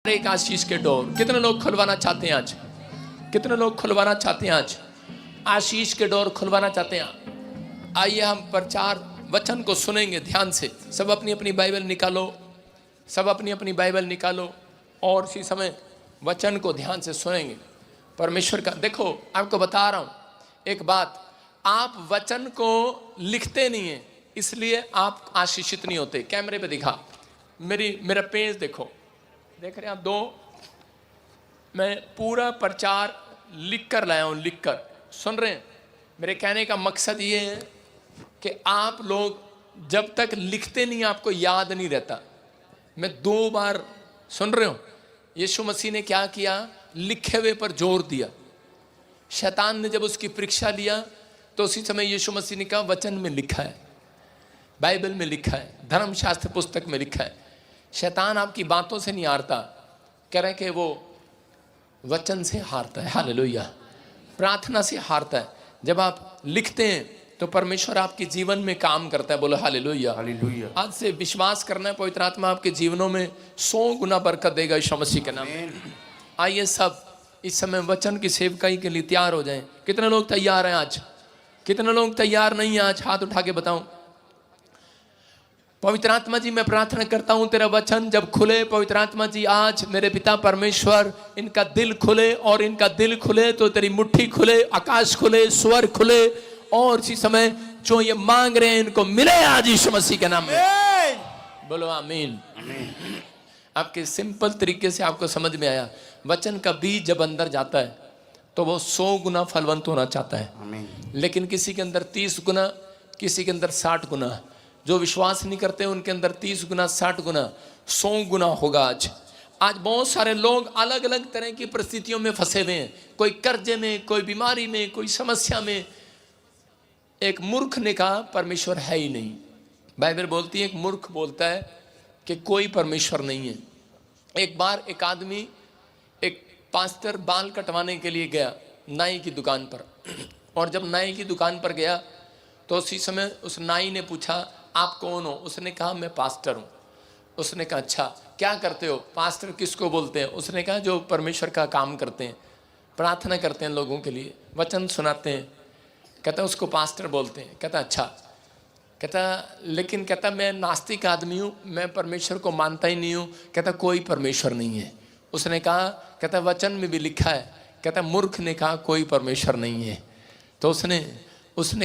एक आशीष के डोर कितने लोग खुलवाना चाहते हैं आज? कितने लोग खुलवाना चाहते हैं आज? आशीष के डोर खुलवाना चाहते हैं? आइए हम प्रचार वचन को सुनेंगे ध्यान से। सब अपनी अपनी बाइबल निकालो, सब अपनी अपनी बाइबल निकालो और इसी समय वचन को ध्यान से सुनेंगे परमेश्वर का। देखो आपको बता रहा हूँ एक बात, आप वचन को लिखते नहीं हैं इसलिए आप आशीषित नहीं होते। कैमरे पे दिखा, मेरा पेज देखो, देख रहे हैं आप दो, मैं पूरा प्रचार लिख कर लाया हूँ, लिख कर। सुन रहे हैं? मेरे कहने का मकसद ये है कि आप लोग जब तक लिखते नहीं आपको याद नहीं रहता। मैं 2 बार, सुन रहे हो, यीशु मसीह ने क्या किया? लिखे हुए पर जोर दिया। शैतान ने जब उसकी परीक्षा लिया तो उसी समय यीशु मसीह ने कहा वचन में लिखा है, बाइबल में लिखा है, धर्मशास्त्र पुस्तक में लिखा है। शैतान आपकी बातों से नहीं हारता, कह रहे कि वो वचन से हारता है। हालेलुया। प्रार्थना से हारता है। जब आप लिखते हैं तो परमेश्वर आपके जीवन में काम करता है। बोलो हालेलुया। हालेलुया। आज से विश्वास करना है, पवित्र आत्मा आपके जीवनों में 100 गुना बरकत देगा यीशु मसीह के नाम में। आइए सब इस समय वचन की सेवकाई के लिए तैयार हो जाएं। कितने लोग तैयार हैं आज? कितने लोग तैयार नहीं हैं आज? हाथ उठा के बताऊं। पवित्र आत्मा जी मैं प्रार्थना करता हूं तेरा वचन जब खुले, पवित्र आत्मा जी आज मेरे पिता परमेश्वर इनका दिल खुले, और इनका दिल खुले तो तेरी मुट्ठी खुले, आकाश खुले, स्वर खुले, और इसी समय जो ये मांग रहे हैं इनको मिले आज यीशु मसीह के नाम में। बोलो आमीन। आपके सिंपल तरीके से आपको समझ में आया, वचन का बीज जब अंदर जाता है तो वो 100 गुना फलवंत होना चाहता है, लेकिन किसी के अंदर 30 गुना, किसी के अंदर 60 गुना। जो विश्वास नहीं करते उनके अंदर 30 गुना, 60 गुना, 100 गुना होगा। आज बहुत सारे लोग अलग अलग तरह की परिस्थितियों में फंसे हुए हैं, कोई कर्जे में, कोई बीमारी में, कोई समस्या में। एक मूर्ख ने कहा परमेश्वर है ही नहीं। बाइबल बोलती है एक मूर्ख बोलता है कि कोई परमेश्वर नहीं है। एक बार एक आदमी, एक पास्टर बाल कटवाने के लिए गया नाई की दुकान पर, और जब नाई की दुकान पर गया तो उसी समय उस नाई ने पूछा आप कौन हो? उसने कहा मैं पास्टर हूँ। उसने कहा अच्छा क्या करते हो? पास्टर किसको बोलते हैं? उसने कहा जो परमेश्वर का काम करते हैं, प्रार्थना करते हैं लोगों के लिए, वचन सुनाते हैं। कहता उसको पास्टर बोलते हैं। कहता अच्छा। कहता लेकिन कहता मैं नास्तिक आदमी हूँ, मैं परमेश्वर को मानता ही नहीं हूँ। कहता कोई परमेश्वर नहीं है। उसने कहा, कहता वचन में भी लिखा है। कहता मूर्ख ने कहा कोई परमेश्वर नहीं है। तो उसने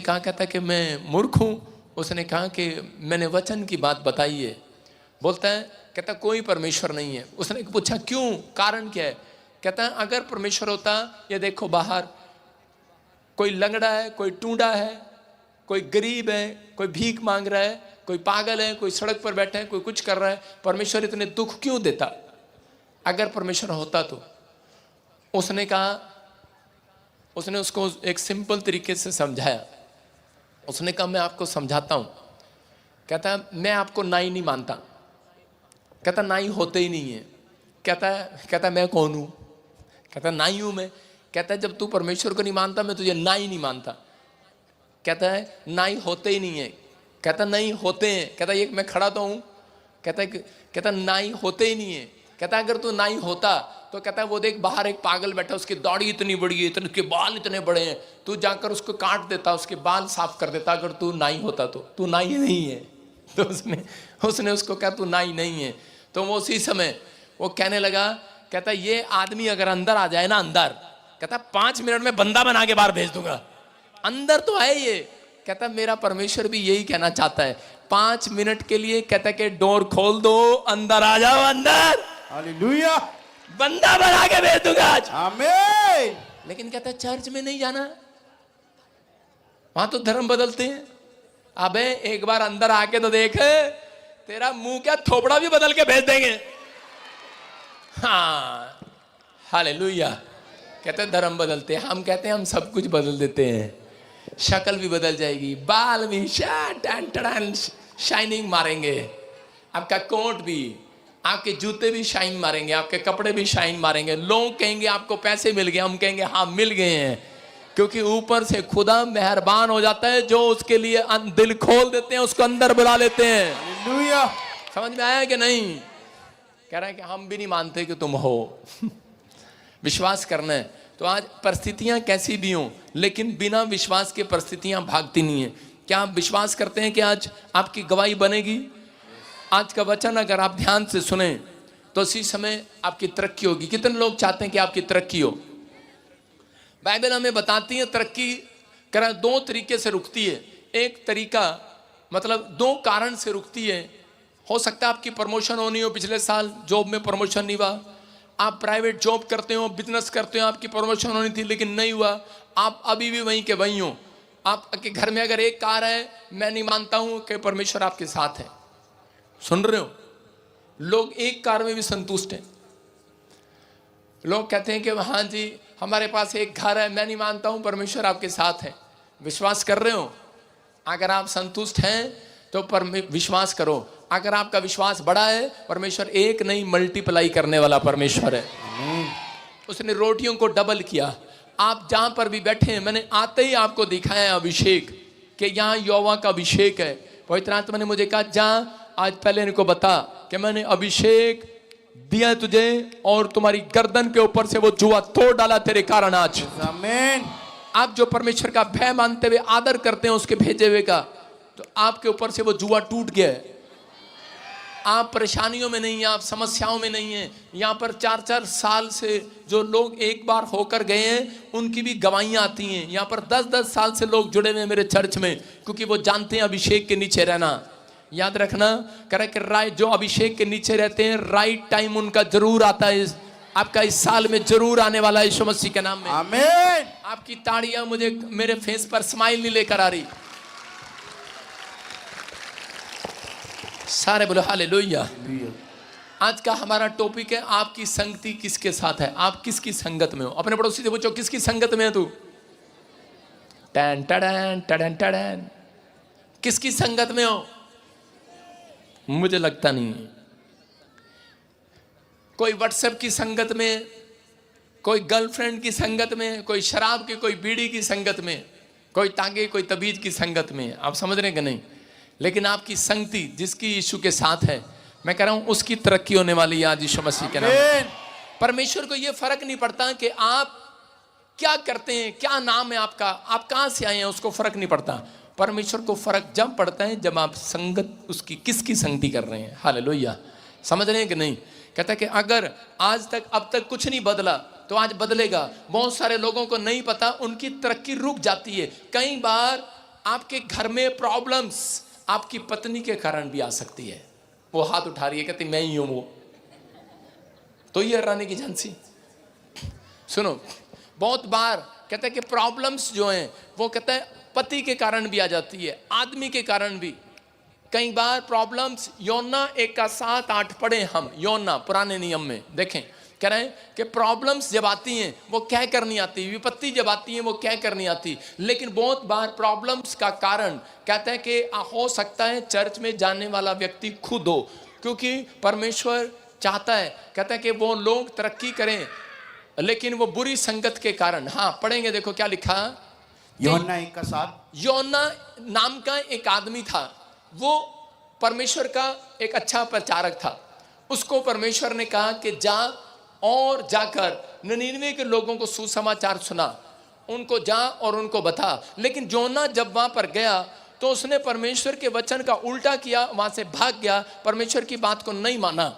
कहा, कहता कि मैं मूर्ख हूँ। उसने कहा कि मैंने वचन की बात बताई है। बोलता है, कहता कोई परमेश्वर नहीं है। उसने पूछा क्यों, कारण क्या है? कहता है अगर परमेश्वर होता, ये देखो बाहर कोई लंगड़ा है, कोई टूंडा है, कोई गरीब है, कोई भीख मांग रहा है, कोई पागल है, कोई सड़क पर बैठा है, कोई कुछ कर रहा है, परमेश्वर इतने दुख क्यों देता अगर परमेश्वर होता तो? उसने कहा, उसने उसको एक सिंपल तरीके से समझाया। उसने कहा मैं आपको समझाता हूँ। कहता मैं आपको नाई नहीं मानता। कहता नाई होते ही नहीं है। कहता मैं कौन हूँ? कहता नाई हूँ मैं। कहता जब तू परमेश्वर को नहीं मानता मैं तुझे नाई नहीं मानता। कहता है नाई होते ही नहीं है। कहता नहीं होते हैं। कहता एक मैं खड़ा तो हूँ। कहता नाई होते ही नहीं है। कहता अगर तू नाई होता तो कहता वो देख बाहर एक पागल बैठा, उसकी दाढ़ी इतनी बड़ी है, इतने उसके बाल इतने बड़े हैं, तू जाकर उसको काट देता, उसके बाल साफ कर देता। अगर तू नाई होता तो तू नाई नहीं है। तो उसने उसको कहा तू नाई नहीं है। तो वो उसी समय वो कहने लगा, कहता ये आदमी अगर अंदर आ जाए ना, अंदर, कहता 5 मिनट में बंदा बना के बाहर भेज दूंगा। अंदर तो है ये। कहता मेरा परमेश्वर भी यही कहना चाहता है, 5 मिनट के लिए कहता कि डोर खोल दो, अंदर आ जाओ, अंदर हालेलुया, बंदा बना के भेज दूंगा आज। आमीन। लेकिन कहता चर्च में नहीं जाना, वहां तो धर्म बदलते हैं। अबे एक बार अंदर आके तो देख, तेरा मुंह क्या थोपड़ा भी बदल के भेज देंगे। हाँ हालेलुया। कहते धर्म बदलते हैं, हम कहते हैं हम सब कुछ बदल देते हैं। शक्ल भी बदल जाएगी, बाल भी शाइनिंग मारेंगे, आपका कोट भी, आपके जूते भी शाइन मारेंगे, आपके कपड़े भी शाइन मारेंगे। लोग कहेंगे आपको पैसे मिल गए, हम कहेंगे हाँ मिल गए हैं, क्योंकि ऊपर से खुदा मेहरबान हो जाता है। जो उसके लिए दिल खोल देते हैं उसको अंदर बुला लेते हैं। हालेलुया। समझ में आया कि नहीं? कह रहा है कि हम भी नहीं मानते कि तुम हो। विश्वास करना है। तो आज परिस्थितियां कैसी भी हों, लेकिन बिना विश्वास के परिस्थितियां भागती नहीं है। क्या आप विश्वास करते हैं कि आज आपकी गवाही बनेगी? आज का वचन अगर आप ध्यान से सुने तो इसी समय आपकी तरक्की होगी। कितने लोग चाहते हैं कि आपकी तरक्की हो? बाइबल हमें बताती है तरक्की करा दो तरीके से रुकती है। एक तरीका मतलब दो कारण से रुकती है। हो सकता है आपकी प्रमोशन होनी हो, पिछले साल जॉब में प्रमोशन नहीं हुआ। आप प्राइवेट जॉब करते हो, बिजनेस करते हो, आपकी प्रमोशन होनी थी लेकिन नहीं हुआ, आप अभी भी वहीं के वहीं हो। आपके घर में अगर एक कार है, मैं नहीं मानता हूं कि परमेश्वर आपके साथ है। सुन रहे हो? लोग एक कार में भी संतुष्ट हैं। लोग कहते हैं कि हाँ जी हमारे पास एक घर है, मैं नहीं मानता हूं परमेश्वर आपके साथ है। विश्वास कर रहे हो? अगर आप संतुष्ट हैं तो विश्वास करो। अगर आपका विश्वास बड़ा है, परमेश्वर एक नहीं मल्टीप्लाई करने वाला परमेश्वर है। उसने रोटियों को डबल किया। आप जहां पर भी बैठे हैं, मैंने आते ही आपको दिखाया अभिषेक कि यहाँ यहोवा का अभिषेक है। पवित्र आत्मा ने मुझे कहा जा आज पहले इनको बता कि मैंने अभिषेक दिया तुझे और तुम्हारी गर्दन के ऊपर से वो जुआ तोड़ डाला तेरे कारण आज। आमीन। आप जो परमेश्वर का भय मानते हुए आदर करते हैं उसके भेजे हुए का, तो आपके ऊपर से वो जुआ टूट गया है। आप परेशानियों में नहीं हैं, आप समस्याओं में नहीं हैं। यहाँ पर 4-4 साल से जो लोग एक बार होकर गए हैं उनकी भी गवाहियाँ आती हैं। यहाँ पर 10-10 साल से लोग जुड़े हुए हैं मेरे चर्च में, क्योंकि वो जानते हैं अभिषेक के नीचे रहना। याद रखना करा कि राइट जो अभिषेक के नीचे रहते हैं राइट टाइम उनका जरूर आता है। आपका इस साल में जरूर आने वाला है यीशु मसीह के नाम में। आमीन। आपकी ताड़ियां मुझे मेरे फेस पर स्माइल नहीं लेकर आ रही। सारे बोलो हालेलुया। आज का हमारा टॉपिक है आपकी संगति किसके साथ है, आप किसकी संगत में हो। अपने पड़ोसी से पूछो किसकी संगत में है तू। टन टडन टडन टडन, किसकी संगत में हो? मुझे लगता नहीं है। कोई व्हाट्सएप की संगत में, कोई गर्लफ्रेंड की संगत में, कोई शराब की, कोई बीड़ी की संगत में, कोई तांगे कोई तबीज की संगत में। आप समझ रहे हैं कि नहीं? लेकिन आपकी संगति जिसकी यीशु के साथ है, मैं कह रहा हूं उसकी तरक्की होने वाली है आज यीशु मसीह के नाम में। परमेश्वर को यह फर्क नहीं पड़ता कि आप क्या करते हैं, क्या नाम है आपका, आप कहां से आए हैं, उसको फर्क नहीं पड़ता। परमेश्वर को फर्क जब पड़ता है जब आप संगत उसकी किसकी संगति कर रहे हैं। हालेलुया। समझ रहे हैं कि नहीं? कहता है कि अगर आज तक अब तक कुछ नहीं बदला तो आज बदलेगा। बहुत सारे लोगों को नहीं पता, उनकी तरक्की रुक जाती है। कई बार आपके घर में प्रॉब्लम्स आपकी पत्नी के कारण भी आ सकती है। वो हाथ उठा रही है, कहती मैं ही हूं वो, तो ये रानी की झांसी। सुनो, बहुत बार कहता है कि प्रॉब्लम्स जो हैं वो कहता है पति के कारण भी आ जाती है, आदमी के कारण भी। कई बार प्रॉब्लम्स योना 1 का 7-8 पढ़े हम, योना पुराने नियम में देखें, कह रहे हैं कि प्रॉब्लम्स जब आती हैं वो कह कर नहीं आती, विपत्ति जब आती है वो कह कर नहीं आती। लेकिन बहुत बार प्रॉब्लम्स का कारण कहते हैं कि हो सकता है चर्च में जाने वाला व्यक्ति खुद हो, क्योंकि परमेश्वर चाहता है, कहता है कि वो लोग तरक्की करें, लेकिन वो बुरी संगत के कारण। हाँ पढ़ेंगे, देखो क्या लिखा। यूहन्ना 1 का 7। योना नाम का एक आदमी था, वो परमेश्वर का एक अच्छा प्रचारक था। उसको परमेश्वर ने कहा कि जा और जाकर निनिवे के लोगों को सुसमाचार सुना, उनको जा और उनको बता। लेकिन योना जब वहां पर गया तो उसने परमेश्वर के वचन का उल्टा किया, वहां से भाग गया, परमेश्वर की बात को नहीं माना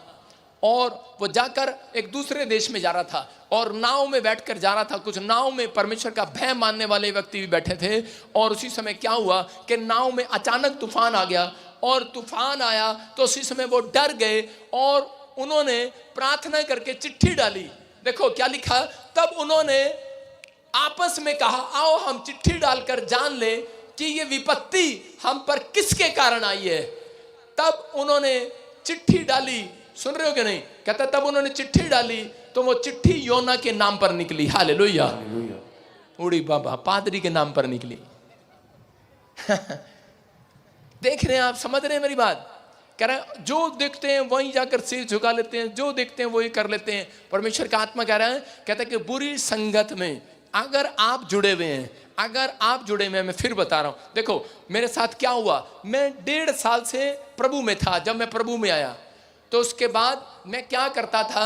और वो जाकर एक दूसरे देश में जा रहा था और नाव में बैठकर जा रहा था। कुछ नाव में परमेश्वर का भय मानने वाले व्यक्ति भी बैठे थे। और उसी समय क्या हुआ कि नाव में अचानक तूफान आ गया, और तूफान आया तो उसी समय वो डर गए और उन्होंने प्रार्थना करके चिट्ठी डाली। देखो क्या लिखा, तब उन्होंने आपस में कहा आओ हम चिट्ठी डालकर जान ले कि ये विपत्ति हम पर किसके कारण आई है। तब उन्होंने चिट्ठी डाली। सुन रहे हो कि नहीं? कहता तब उन्होंने चिट्ठी डाली तो वो चिट्ठी योना के नाम पर निकली। हालेलुया। उड़ी बाबा, पादरी के नाम पर निकली। देख रहे हैं आप, समझ रहे हैं मेरी बात? कह रहा है जो देखते हैं वहीं जाकर सिर झुका लेते हैं, जो देखते हैं वही कर लेते हैं। परमेश्वर का आत्मा कह रहा है, कहता है कि बुरी संगत में अगर आप जुड़े हुए हैं, अगर आप जुड़े हुए हैं, मैं फिर बता रहा हूं, देखो मेरे साथ क्या हुआ। मैं 1.5 साल से प्रभु में था। जब मैं प्रभु में आया तो उसके बाद मैं क्या करता था,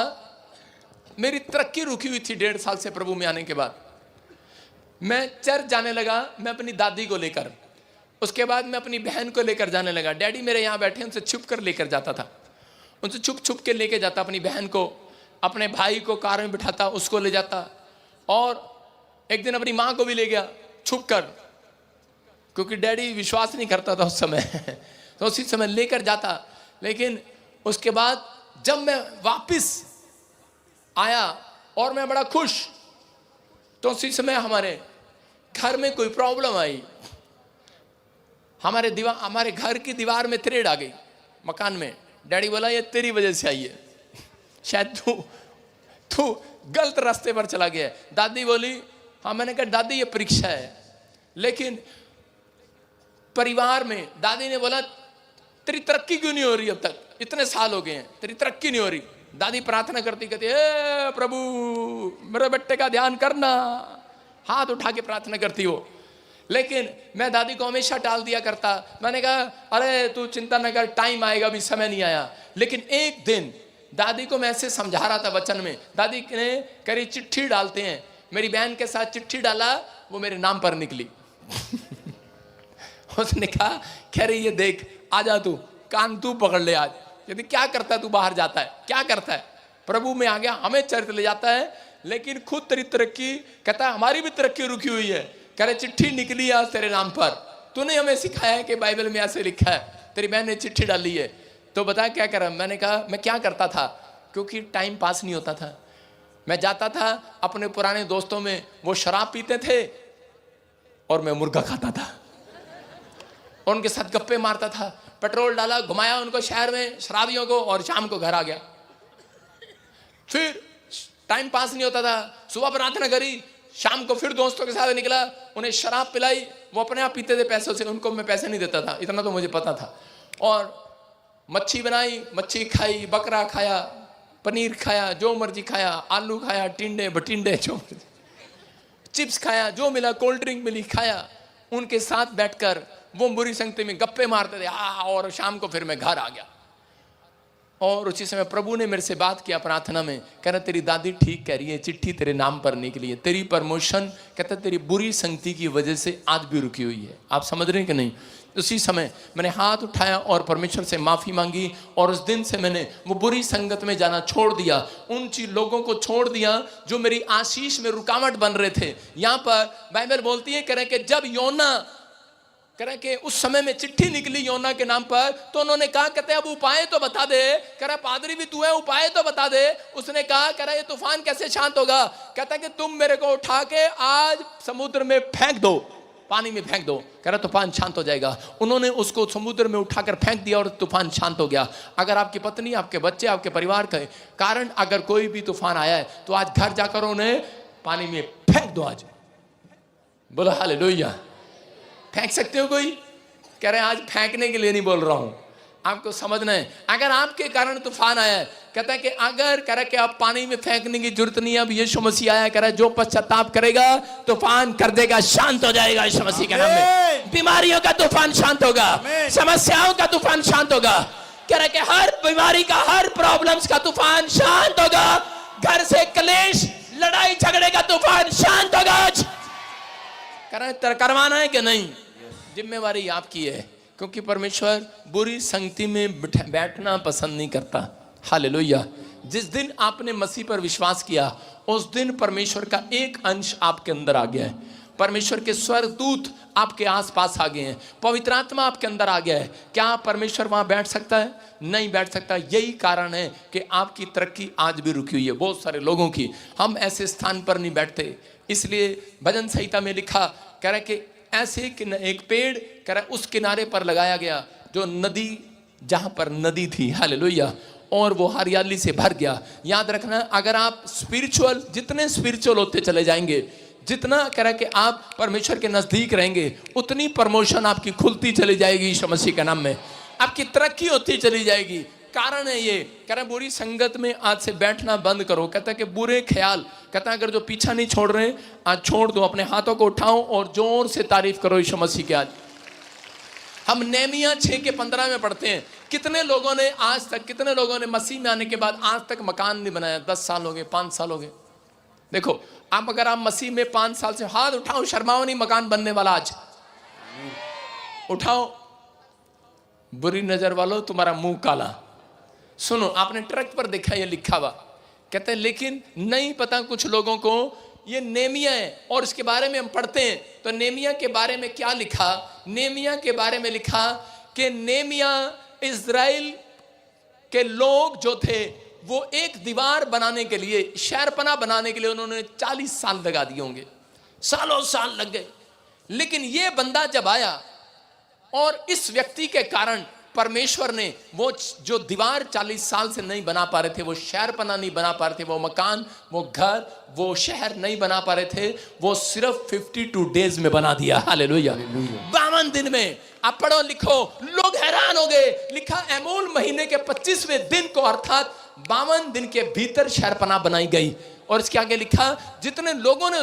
मेरी तरक्की रुकी हुई थी 1.5 साल से प्रभु में आने के बाद। मैं चर्च जाने लगा, मैं अपनी दादी को लेकर, उसके बाद मैं अपनी बहन को लेकर जाने लगा। डैडी मेरे यहाँ बैठे, उनसे छुप कर लेकर जाता था, उनसे छुप छुप के लेके जाता अपनी बहन को, अपने भाई को कार में बिठाता, उसको ले जाता, और एक दिन अपनी माँ को भी ले गया छुप कर, क्योंकि डैडी विश्वास नहीं करता था उस समय तो उसी समय लेकर जाता। लेकिन उसके बाद जब मैं वापस आया और मैं बड़ा खुश, तो उसी समय हमारे घर में कोई प्रॉब्लम आई। हमारे घर की दीवार में त्रेड़ आ गई मकान में। डैडी बोला ये तेरी वजह से आई है, शायद तू गलत रास्ते पर चला गया है। दादी बोली हाँ। मैंने कहा दादी ये परीक्षा है। लेकिन परिवार में दादी ने बोला तेरी तरक्की क्यों नहीं हो रही, अब तक इतने साल हो गए हैं तेरी तरक्की नहीं हो रही। दादी प्रार्थना करती, कहती हे प्रभु मेरे बेटे का ध्यान करना, हाथ उठा के प्रार्थना करती हो। लेकिन मैं दादी को हमेशा टाल दिया करता। मैंने कहा अरे तू चिंता न कर, टाइम आएगा, अभी समय नहीं आया। लेकिन एक दिन दादी को मैं ऐसे समझा रहा था वचन में, दादी ने करी चिट्ठी डालते हैं, मेरी बहन के साथ चिट्ठी डाला, वो मेरे नाम पर निकली उसने कहा कह रही ये देख, आजा तू, कान तू पकड़ ले आज। यदि क्या करता है तू, बाहर जाता है, क्या करता है, प्रभु में आ गया, हमें चर्च ले जाता है, लेकिन खुद तेरी तरक्की, कहता है हमारी भी तरक्की रुकी हुई है। कह रहे चिट्ठी निकली आज तेरे नाम पर, तूने हमें सिखाया है कि बाइबल में ऐसे लिखा है, तेरी बहन ने चिट्ठी डाली है, तो बता क्या करा। मैंने कहा मैं क्या करता था, क्योंकि टाइम पास नहीं होता था। मैं जाता था अपने पुराने दोस्तों में, वो शराब पीते थे और मैं मुर्गा खाता था, और उनके साथ गप्पे मारता था। पेट्रोल डाला, घुमाया उनको शहर में, शराबियों को, और शाम को घर आ गया। फिर टाइम पास नहीं होता था, सुबह प्रार्थना करी, शाम को फिर दोस्तों के साथ निकला, उन्हें शराब पिलाई, वो अपने आप पीते थे पैसों से, उनको मैं पैसे नहीं देता था, इतना तो मुझे पता था। और मच्छी बनाई, मच्छी खाई, बकरा खाया, पनीर खाया, जो मर्जी खाया, आलू खाया, टिंडे भटिंडे जो मर्जी, चिप्स खाया, जो मिला, कोल्ड ड्रिंक मिली खाया। उनके साथ बैठकर वो बुरी संगति में गप्पे मारते थे, और शाम को फिर मैं घर आ गया। और उसी समय प्रभु ने मेरे से बात किया प्रार्थना में, कह रहा तेरी दादी ठीक कह रही है, चिट्ठी तेरे नाम पर निकली है, तेरी प्रमोशन कहता तेरी बुरी संगति की वजह से आज भी रुकी हुई है। आप समझ रहे हैं कि नहीं। उसी समय मैंने हाथ उठाया और परमेश्वर से माफ़ी मांगी, और उस दिन से मैंने वो बुरी संगत में जाना छोड़ दिया, उन लोगों को छोड़ दिया जो मेरी आशीष में रुकावट बन रहे थे। यहाँ पर बाइबल बोलती है, कह रहे कि जब योना, कह रहे कि उस समय में चिट्ठी निकली योना के नाम पर, तो उन्होंने कहा, कहते अब उपाय तो बता दे। कह रहा पादरी भी तू है, उपाय तो बता दे। उसने कहा, कह रहा ये तूफान कैसे शांत होगा। कहता कि तुम मेरे को उठा के आज समुद्र में फेंक दो, पानी में फेंक दो, कह रहा तूफान शांत हो जाएगा। उन्होंने उसको समुद्र में उठाकर फेंक दिया और तूफान शांत हो गया। अगर आपकी पत्नी, आपके बच्चे, आपके परिवार के कारण अगर कोई भी तूफान आया है, तो आज घर जाकर उन्हें पानी में फेंक दो। आज बोलो हालेलुया। फेंक सकते हो कोई? कह रहे हैं आज फेंकने के लिए नहीं बोल रहा हूं, आपको समझना है। अगर आपके कारण तूफान आया है, कहता है कि अगर कह रहा है कि आप पानी में फेंकने की जरूरत नहीं है, अब यीशु मसीह आया, कह रहा है जो पश्चाताप करेगा तूफान कर देगा, शांत हो जाएगा यीशु मसीह के नाम में। बीमारियों का तूफान शांत होगा, समस्याओं का तूफान शांत होगा। कह रहा है कि हर बीमारी का, हर प्रॉब्लम्स का तूफान शांत होगा। घर से क्लेश, लड़ाई झगड़े का तूफान शांत होगा। कह रहा है करवाना है कि नहीं, जिम्मेवारी आपकी है, क्योंकि परमेश्वर बुरी संगति में बैठना पसंद नहीं करता। हालेलुया। जिस दिन आपने मसीह पर विश्वास किया, उस दिन परमेश्वर का एक अंश आपके अंदर आ गया है। परमेश्वर के स्वर्गदूत आपके आसपास आ गए हैं, पवित्र आत्मा आपके अंदर आ गया है। क्या परमेश्वर वहां बैठ सकता है? नहीं बैठ सकता। यही कारण है कि आपकी तरक्की आज भी रुकी हुई है। बहुत सारे लोगों की, हम ऐसे स्थान पर नहीं बैठते। इसलिए भजन संहिता में लिखा, कह रहा है कि ऐसे एक पेड़, कह रहा है उस किनारे पर लगाया गया जो नदी, जहां पर नदी थी, हालेलुया, और वो हरियाली से भर गया। याद रखना, अगर आप स्पिरिचुअल, जितने स्पिरिचुअल होते चले जाएंगे, जितना कह रहा है कि आप परमेश्वर के नजदीक रहेंगे, उतनी प्रमोशन आपकी खुलती चली जाएगी यीशु मसीह के नाम में, आपकी तरक्की होती चली जाएगी। कारण है ये, कह रहा है बुरी संगत में आज से बैठना बंद करो। कहता है कि बुरे ख्याल, कहता है अगर जो पीछा नहीं छोड़ रहे, आज छोड़ दो। अपने हाथों को उठाओ और जोर से तारीफ करो यीशु मसीह की। आज हम नेहमिया 6:15 में पढ़ते हैं, कितने लोगों ने आज तक, कितने लोगों ने मसीह में आने के बाद आज तक मकान नहीं बनाया? 10 साल हो गए, 5 साल हो गए। देखो, आप अगर आप मसीह में 5 साल से, हाथ उठाओ, शर्माओ नहीं, मकान बनने वाला आज उठाओ। बुरी नजर वालों, तुम्हारा मुंह काला। सुनो, आपने ट्रक पर देखा ये लिखा हुआ, कहते हैं लेकिन नहीं पता कुछ लोगों को ये नेमिया है। और इसके बारे में हम पढ़ते हैं तो नेमिया के बारे में क्या लिखा? नेमिया के बारे में लिखा कि नेमिया इज़राइल के लोग जो थे वो एक दीवार बनाने के लिए, शहरपना बनाने के लिए उन्होंने 40 साल लगा दिए होंगे, सालों साल लग गए। लेकिन ये बंदा जब आया और इस व्यक्ति के कारण परमेश्वर ने वो जो दीवार 40 साल से नहीं बना पा रहे थे, वो शहरपना नहीं बना पा रहे थे, वो मकान, वो घर, वो शहर नहीं बना पा रहे थे, वो सिर्फ 52 डेज में बना दिया। हालेलुया। 52 दिन में। आप पढ़ो लिखो, लोग हैरान हो गए। लिखा एमूल महीने के 25वें दिन को, अर्थात 52 दिन के भीतर शहरपना बनाई गई। और इसके आगे लिखा जितने लोगों ने